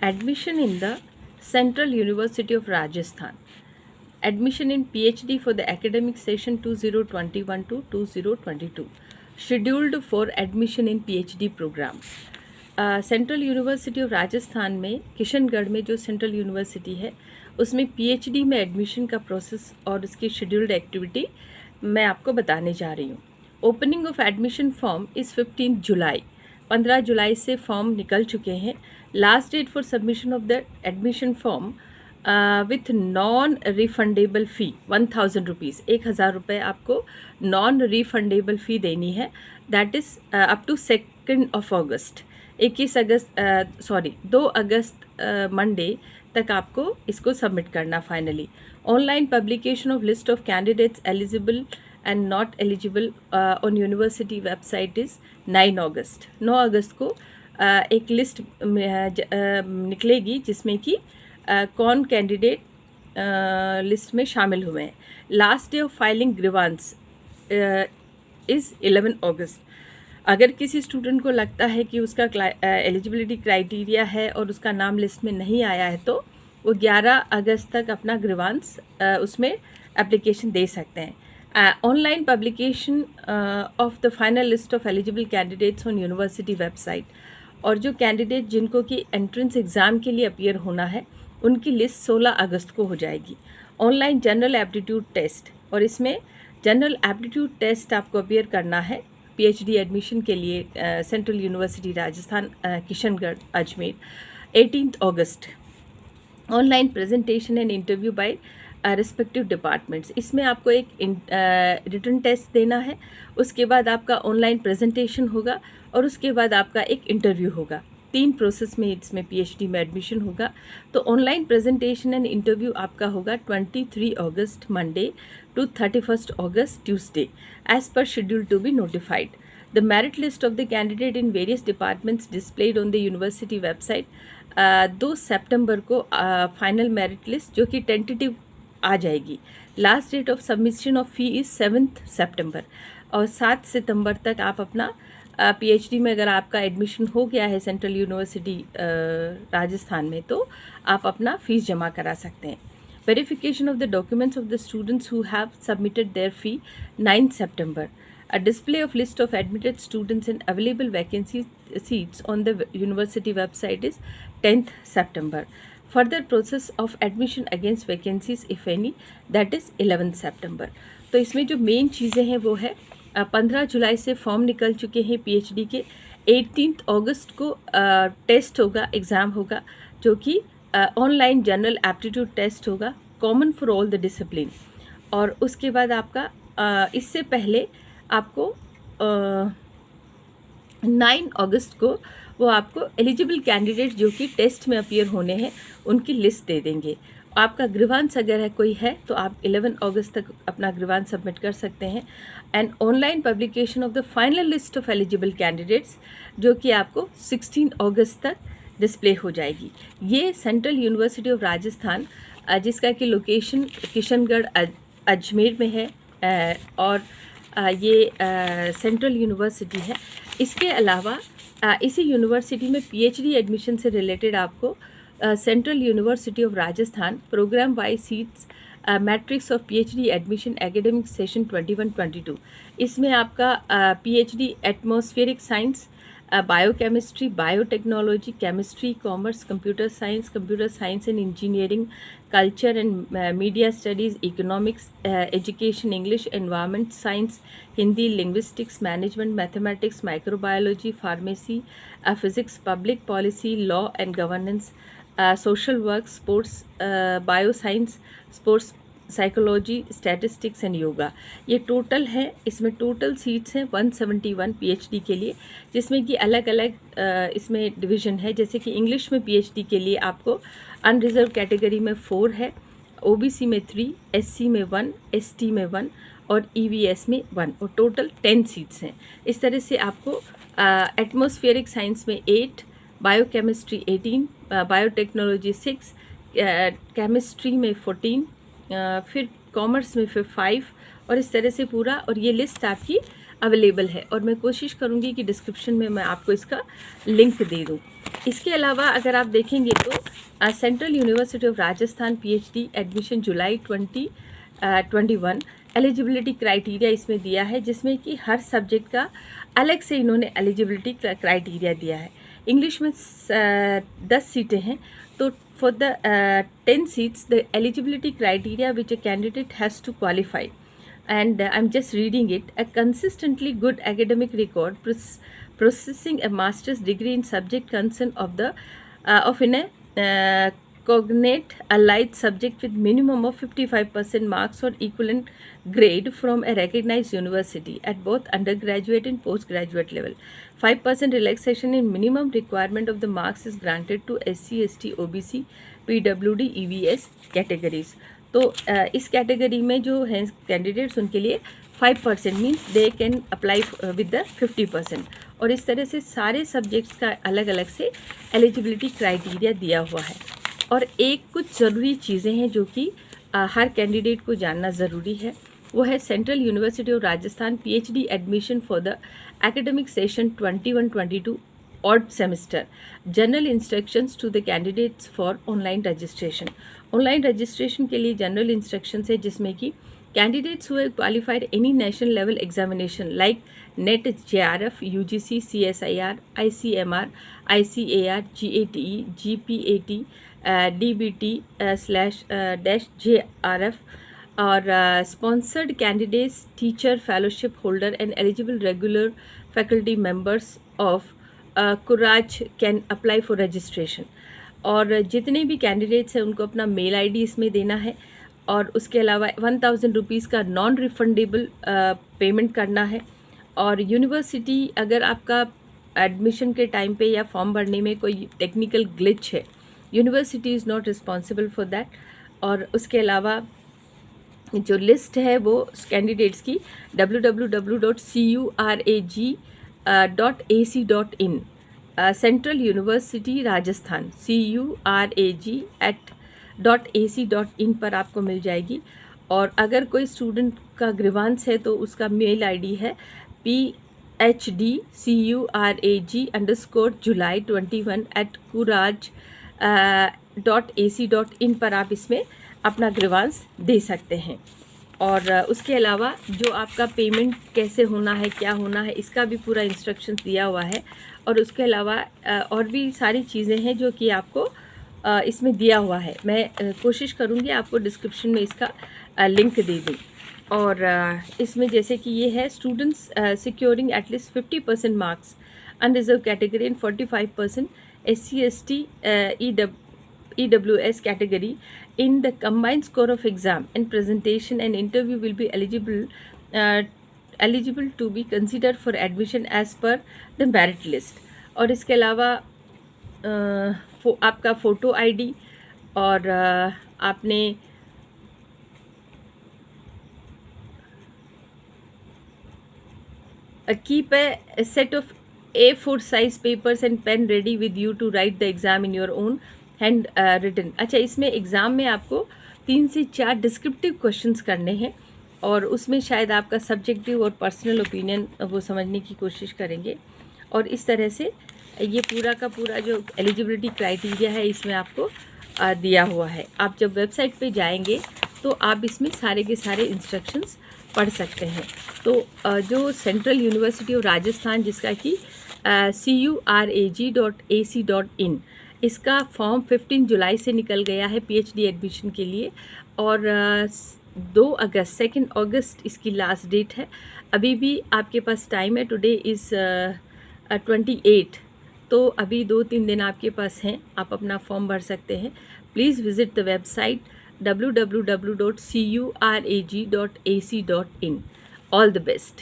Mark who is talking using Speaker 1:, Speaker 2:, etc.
Speaker 1: Admission in the Central University of Rajasthan. Admission in PhD for the academic session 2021 to 2022. Scheduled for admission in PhD program. Central university of Rajasthan में किशनगढ़ में जो central university है उसमें PhD में admission का process और उसकी scheduled activity मैं आपको बताने जा रही हूँ। Opening of admission form is 15 July. 15 जुलाई से फॉर्म निकल चुके हैं। Last date for submission of the admission form with non refundable fee 1000 rupees, 1000 रुपये आपको नॉन रिफंडेबल फ़ी देनी है। That is up to 2 August 2 अगस्त मंडे तक आपको इसको सबमिट करना finally. Online publication of list of candidates eligible and not eligible on university website is 9 अगस्त। 9 अगस्त को एक लिस्ट निकलेगी जिसमें कि कौन कैंडिडेट लिस्ट में शामिल हुए हैं। Last day of filing grievance is 11 अगस्त। अगर किसी स्टूडेंट को लगता है कि उसका एलिजिबिलिटी क्राइटेरिया है और उसका नाम लिस्ट में नहीं आया है तो वो 11 अगस्त तक अपना ग्रीवांस उसमें एप्लीकेशन दे सकते हैं। Online publication of the final list of eligible candidates on university website, और जो कैंडिडेट जिनको कि एंट्रेंस एग्ज़ाम के लिए अपीयर होना है उनकी लिस्ट 16 अगस्त को हो जाएगी। ऑनलाइन जनरल एप्टीट्यूड टेस्ट, और इसमें जनरल एप्टीट्यूड टेस्ट आपको अपीयर करना है पीएचडी एडमिशन के लिए central university Rajasthan Kishangarh Ajmer 18 August. Online presentation and interview by respective departments, इसमें आपको एक रिटन टेस्ट देना है, उसके बाद आपका ऑनलाइन प्रेजेंटेशन होगा और उसके बाद आपका एक इंटरव्यू होगा। 3 प्रोसेस में इसमें पीएचडी में एडमिशन होगा। तो ऑनलाइन प्रेजेंटेशन एंड इंटरव्यू आपका होगा 23 अगस्त मंडे टू 31 अगस्त Tuesday as per schedule to be notified. The merit list of the candidate in various departments displayed on the university website. 2 सितंबर को फाइनल मेरिट लिस्ट जो कि टेंटेटिव आ जाएगी। Last date of submission of fee is 7 सितंबर, और 7 सितंबर तक आप अपना पीएचडी में अगर आपका एडमिशन हो गया है सेंट्रल यूनिवर्सिटी राजस्थान में तो आप अपना फ़ीस जमा करा सकते हैं। Verification of the documents of the students who have submitted there fee 9 September. A display of list of admitted students and available vacancy seats on the university website is 10th September. Further process of admission against vacancies if any, that is 11th September. तो इसमें जो main चीज़ें हैं वो है 15 जुलाई से form निकल चुके हैं पीएचडी के। 18 अगस्त को टेस्ट होगा, एग्ज़ाम होगा जो कि ऑनलाइन जनरल एप्टीट्यूड टेस्ट होगा, common for all the discipline. और उसके बाद आपका इससे पहले आपको 9 अगस्त को वो आपको एलिजिबल कैंडिडेट जो कि टेस्ट में अपीयर होने हैं उनकी लिस्ट दे देंगे। आपका ग्रीवांस अगर है कोई है तो आप 11 अगस्त तक अपना ग्रीवांस सबमिट कर सकते हैं। And online publication of the final list of eligible candidates जो कि आपको 16 अगस्त तक डिस्प्ले हो जाएगी। ये सेंट्रल यूनिवर्सिटी ऑफ राजस्थान जिसका कि लोकेशन किशनगढ़ अजमेर में है और ये सेंट्रल यूनिवर्सिटी है। इसके अलावा इसी यूनिवर्सिटी में पीएचडी एडमिशन से रिलेटेड आपको central university of Rajasthan programme wise seats matrix of PhD admission academic session 21-22, इसमें आपका PhD atmospheric science, biochemistry, biotechnology, chemistry, commerce, computer science and engineering, culture and media studies, economics, education, English, environment science, Hindi, linguistics, management, mathematics, microbiology, pharmacy, physics, public policy, law and governance, social work, sports, bio science, sports psychology, statistics and yoga. ये total है, इसमें total seats हैं 171 PhD के लिए, जिसमें कि अलग अलग इसमें डिवीज़न है। जैसे कि इंग्लिश में पीएचडी के लिए आपको अनरिजर्व कैटेगरी में 4 है, ओबीसी में 3, एससी में 1, एसटी में 1 और ईवीएस में 1, और टोटल 10 सीट्स हैं। इस तरह से आपको एटमॉस्फेरिक साइंस में 8, बायोकेमिस्ट्री 18, बायोटेक्नोलॉजी 6, केमिस्ट्री में 14, फिर कॉमर्स में फिर 5, और इस तरह से पूरा। और ये लिस्ट आपकी अवेलेबल है और मैं कोशिश करूँगी कि डिस्क्रिप्शन में मैं आपको इसका लिंक दे दूँ। इसके अलावा अगर आप देखेंगे तो central university of Rajasthan PhD admission July 2021 eligibility criteria इसमें दिया है, जिसमें कि हर सब्जेक्ट का अलग से इन्होंने एलिजिबिलिटी क्राइटेरिया दिया है। इंग्लिश में 10 सीटें हैं, तो for the 10 seats the eligibility criteria which a candidate has to qualify, and I'm just reading it: a consistently good academic record, possessing a master's degree in subject concern of in a cognate allied subject with minimum of 55% marks or equivalent grade from a recognized university at both undergraduate and postgraduate level. 5% relaxation in minimum requirement of the marks is granted to SC, ST, OBC, PWD, EVS categories. तो इस category में जो हैं candidates उनके लिए 5% means they can apply with the 50%, और इस तरह से सारे सब्जेक्ट्स का अलग अलग से एलिजिबिलिटी क्राइटेरिया दिया हुआ है। और एक कुछ ज़रूरी चीज़ें हैं जो कि हर कैंडिडेट को जानना ज़रूरी है, वो है central university of Rajasthan PhD admission for the academic session 21-22 odd semester, general instructions to the candidates for online registration. Online registration के लिए जनरल इंस्ट्रक्शंस है, जिसमें कि candidates who have qualified any national level examination like NET, JRF, UGC, CSIR, ICMR, ICAR, GATE, GPAT, DBT /JRF और sponsored candidates, teacher, fellowship holder and eligible regular faculty members of CURAJ can apply for registration. और जितने भी candidates हैं उनको अपना mail ID इसमें देना है, और उसके अलावा 1000 रुपीज़ का नॉन रिफंडेबल पेमेंट करना है। और यूनिवर्सिटी, अगर आपका एडमिशन के टाइम पे या फॉर्म भरने में कोई टेक्निकल ग्लिच है, university is not responsible for that. और उसके अलावा जो लिस्ट है वो कैंडिडेट्स की www.curag.ac.in, central university Rajasthan curag@ac.in पर आपको मिल जाएगी। और अगर कोई स्टूडेंट का ग्रीवांस है तो उसका मेल ID है PHDCurag21@courage.ac.in पर आप इसमें अपना ग्रीवांस दे सकते हैं। और उसके अलावा जो आपका पेमेंट कैसे होना है, क्या होना है, इसका भी पूरा इंस्ट्रक्शन दिया हुआ है। और उसके अलावा और भी सारी चीज़ें हैं जो कि आपको इसमें दिया हुआ है। मैं कोशिश करूँगी आपको डिस्क्रिप्शन में इसका लिंक दे दूँ। और इसमें जैसे कि ये है students securing at least 50% marks unreserved category and 45% SC, ST, EWS category in the combined score of exam and presentation and interview will be eligible to be considered for admission as per the merit list. और इसके अलावा आपका photo ID और आपने keep a set of A4 size papers and pen ready with you to write the exam in your own hand written. अच्छा, इसमें exam में आपको 3 से 4 डिस्क्रिप्टिव क्वेश्चंस करने हैं, और उसमें शायद आपका सब्जेक्टिव और पर्सनल ओपिनियन वो समझने की कोशिश करेंगे। और इस तरह से ये पूरा का पूरा जो एलिजिबिलिटी क्राइटेरिया है इसमें आपको दिया हुआ है। आप जब वेबसाइट पे जाएंगे तो आप इसमें सारे के सारे इंस्ट्रक्शंस पढ़ सकते हैं। तो जो सेंट्रल यूनिवर्सिटी ऑफ राजस्थान, जिसका कि curag.ac.in, इसका फॉर्म 15 जुलाई से निकल गया है PhD एडमिशन के लिए, और 2 अगस्त इसकी लास्ट डेट है। अभी भी आपके पास टाइम है। टुडे इज़ 28, तो अभी 2-3 दिन आपके पास हैं, आप अपना फॉर्म भर सकते हैं। Please visit the website www.curag.ac.in. All the best.